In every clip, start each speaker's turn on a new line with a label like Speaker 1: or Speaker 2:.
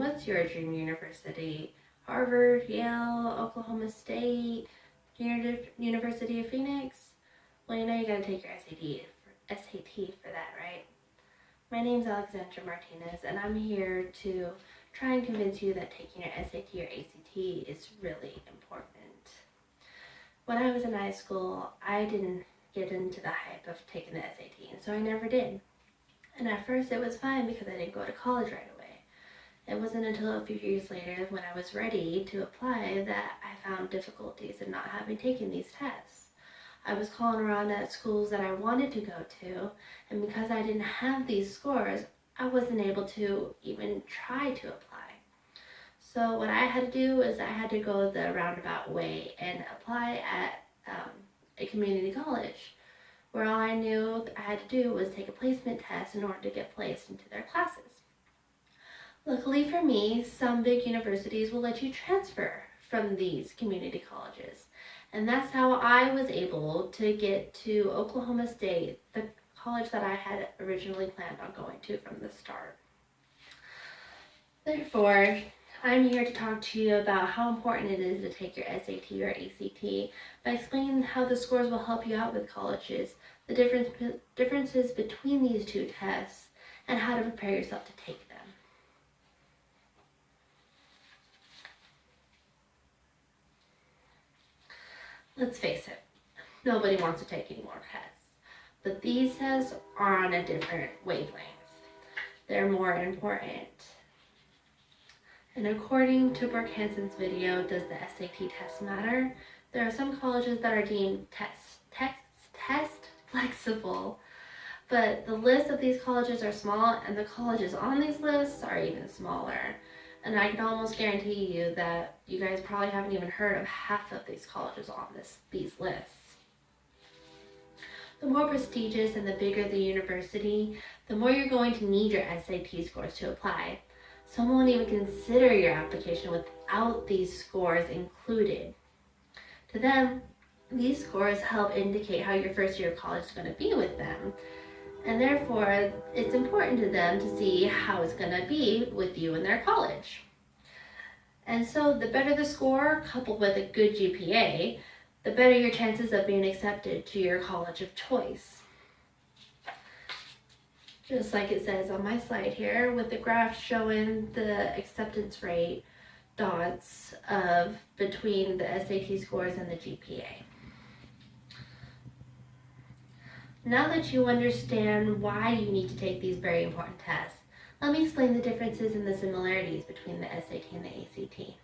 Speaker 1: what's your dream university? Harvard, Yale, Oklahoma State, University of Phoenix? Well, you know you gotta take your SAT for that, right? My name's Alexandra Martinez, and I'm here to try and convince you that taking your SAT or ACT is really important. When I was in high school, I didn't get into the hype of taking the SAT, and so I never did. And at first it was fine because I didn't go to college right away. It wasn't until a few years later, when I was ready to apply, that I found difficulties in not having taken these tests. I was calling around at schools that I wanted to go to, and because I didn't have these scores, I wasn't able to even try to apply. So what I had to do is I had to go the roundabout way and apply at a community college, where all I knew I had to do was take a placement test in order to get placed into their classes. Luckily for me, some big universities will let you transfer from these community colleges. And that's how I was able to get to Oklahoma State, the college that I had originally planned on going to from the start. Therefore, I'm here to talk to you about how important it is to take your SAT or ACT by explaining how the scores will help you out with colleges, the differences between these two tests, and how to prepare yourself to take them. Let's face it, nobody wants to take any more tests, but these tests are on a different wavelength. They're more important. And according to Brooke Hansen's video, Does the SAT Test Matter?, there are some colleges that are deemed test flexible, but the list of these colleges are small, and the colleges on these lists are even smaller. And I can almost guarantee you that you guys probably haven't even heard of half of these colleges on these lists. The more prestigious and the bigger the university, the more you're going to need your SAT scores to apply. Some won't even consider your application without these scores included. To them, these scores help indicate how your first year of college is going to be with them. And therefore, it's important to them to see how it's going to be with you in their college. And so the better the score, coupled with a good GPA, the better your chances of being accepted to your college of choice. Just like it says on my slide here, with the graph showing the acceptance rate dots of between the SAT scores and the GPA. Now that you understand why you need to take these very important tests, let me explain the differences and the similarities between the SAT and the ACT.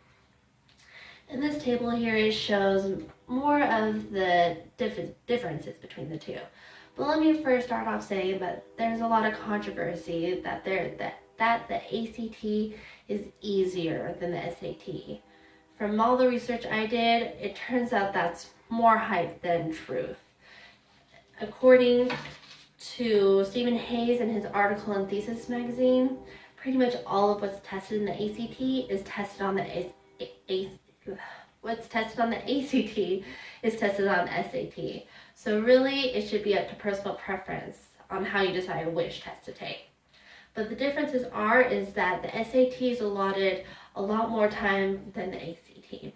Speaker 1: In this table here, it shows more of the differences between the two. But let me first start off saying that there's a lot of controversy that the ACT is easier than the SAT. From all the research I did, it turns out that's more hype than truth. According to Stephen Hayes in his article in Thesis magazine, pretty much all of what's tested in the ACT is tested on the what's tested on the ACT is tested on the SAT. So really, it should be up to personal preference on how you decide which test to take. But the differences is that the SAT is allotted a lot more time than the ACT.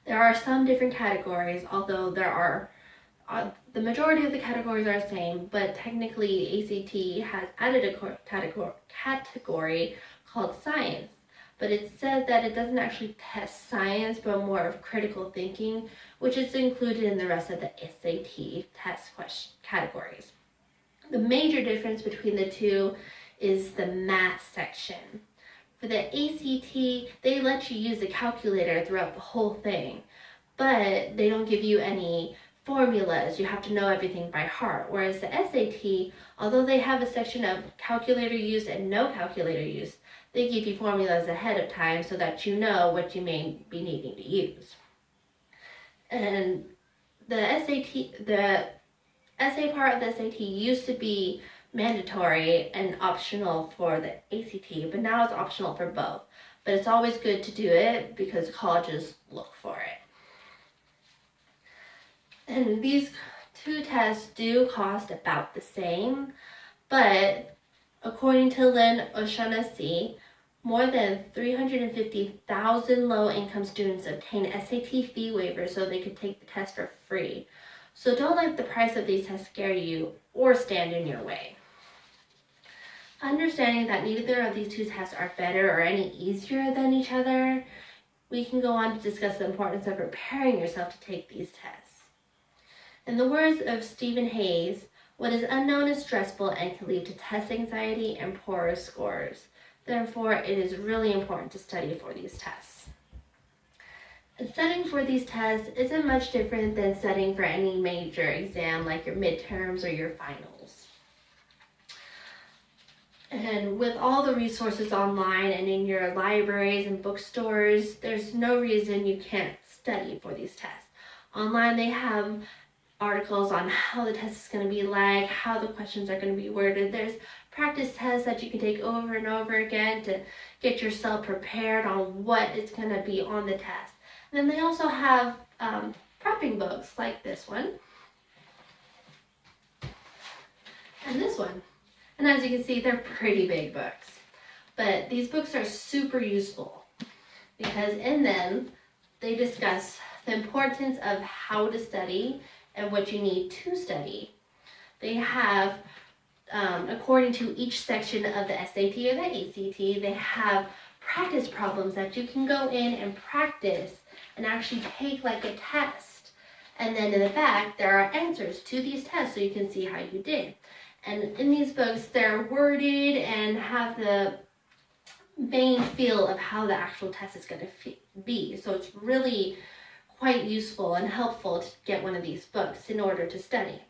Speaker 1: There are some different categories, although the majority of the categories are the same, but technically ACT has added a category called science. But it said that it doesn't actually test science, but more of critical thinking, which is included in the rest of the SAT test categories. The major difference between the two is the math section. For the ACT, they let you use the calculator throughout the whole thing, but they don't give you any formulas. You have to know everything by heart. Whereas the SAT, although they have a section of calculator use and no calculator use, they give you formulas ahead of time so that you know what you may be needing to use. And the essay part of the SAT used to be mandatory and optional for the ACT, but now it's optional for both. But it's always good to do it because colleges look for it. And these two tests do cost about the same, but according to Lynn O'Shaughnessy, More than 350,000 low-income students obtain SAT fee waivers so they could take the test for free. So don't let the price of these tests scare you or stand in your way. Understanding that neither of these two tests are better or any easier than each other, we can go on to discuss the importance of preparing yourself to take these tests. In the words of Stephen Hayes, what is unknown is stressful and can lead to test anxiety and poorer scores. Therefore, it is really important to study for these tests. And studying for these tests isn't much different than studying for any major exam like your midterms or your finals. And with all the resources online and in your libraries and bookstores, there's no reason you can't study for these tests. Online they have articles on how the test is going to be like, how the questions are going to be worded. There's practice tests that you can take over and over again to get yourself prepared on what is going to be on the test. And then they also have prepping books like this one and this one. And as you can see, they're pretty big books. But these books are super useful because in them they discuss the importance of how to study and what you need to study. They have, according to each section of the SAT or the ACT, they have practice problems that you can go in and practice and actually take like a test. And then in the back, there are answers to these tests so you can see how you did. And in these books, they're worded and have the main feel of how the actual test is going to be. So it's really quite useful and helpful to get one of these books in order to study.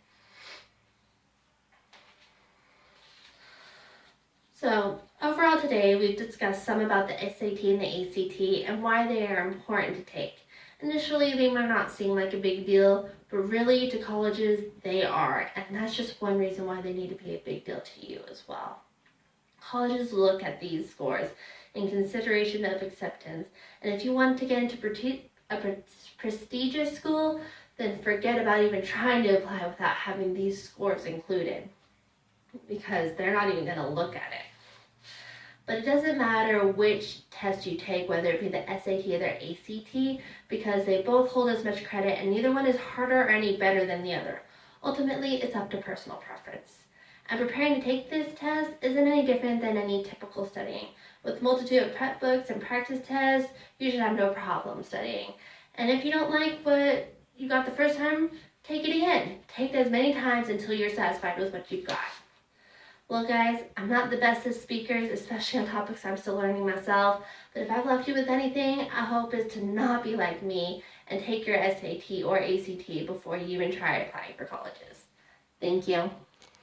Speaker 1: So overall today, we've discussed some about the SAT and the ACT and why they are important to take. Initially, they might not seem like a big deal, but really to colleges, they are. And that's just one reason why they need to be a big deal to you as well. Colleges look at these scores in consideration of acceptance. And if you want to get into a prestigious school, then forget about even trying to apply without having these scores included, because they're not even going to look at it. But it doesn't matter which test you take, whether it be the SAT or the ACT, because they both hold as much credit and neither one is harder or any better than the other. Ultimately, it's up to personal preference. And preparing to take this test isn't any different than any typical studying. With multitude of prep books and practice tests, you should have no problem studying. And if you don't like what you got the first time, take it again. Take it as many times until you're satisfied with what you've got. Well guys, I'm not the best of speakers, especially on topics I'm still learning myself, but if I've left you with anything, I hope is to not be like me and take your SAT or ACT before you even try applying for colleges. Thank you.